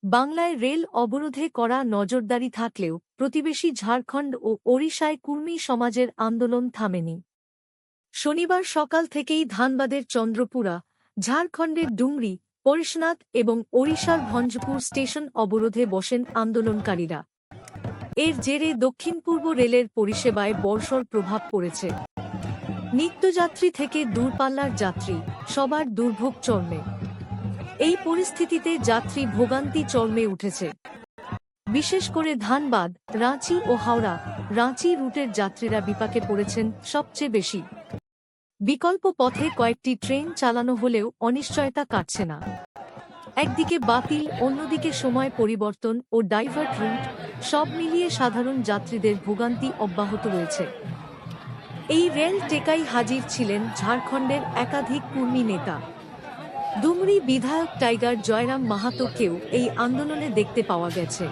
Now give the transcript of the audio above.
বাংলায় রেল অবরোধে কড়া নজরদারি থাকলেও প্রতিবেশী ঝাড়খণ্ড ও ওড়িশায় কুর্মী সমাজের আন্দোলন থামেনি। শনিবার সকাল থেকেই ধানবাদের চন্দ্রপুরা, ঝাড়খণ্ডের ডুংরি, পরেশনাথ এবং ওড়িশার ভঞ্জপুর স্টেশন অবরোধে বসেন আন্দোলনকারীরা। এর জেরে দক্ষিণ-পূর্ব রেলের পরিষেবায় বড়সড় প্রভাব পড়েছে। নিত্যযাত্রী থেকে দূরপাল্লার যাত্রী, সবার দুর্ভোগ চরমে। এই পরিস্থিতিতে যাত্রী ভোগান্তি চরমে উঠেছে। বিশেষ করে ধানবাদ, রাঁচি ও হাওড়া, রাঁচি রুটের যাত্রীরা বিপাকে পড়েছেন সবচেয়ে বেশি। বিকল্প পথে কয়েকটি ট্রেন চালানো হলেও অনিশ্চয়তা কাটছে না। একদিকে বাতিল, অন্যদিকে সময় পরিবর্তন ও ডাইভার্ট রুট, সব মিলিয়ে সাধারণ যাত্রীদের ভোগান্তি অব্যাহত রয়েছে। এই রেল টেকাই হাজির ছিলেন ঝাড়খণ্ডের একাধিক কুর্মী নেতা। ডুমরি বিধায়ক টাইগার জয়রাম মাহাতোকেও এই আন্দোলনে দেখতে পাওয়া গেছে।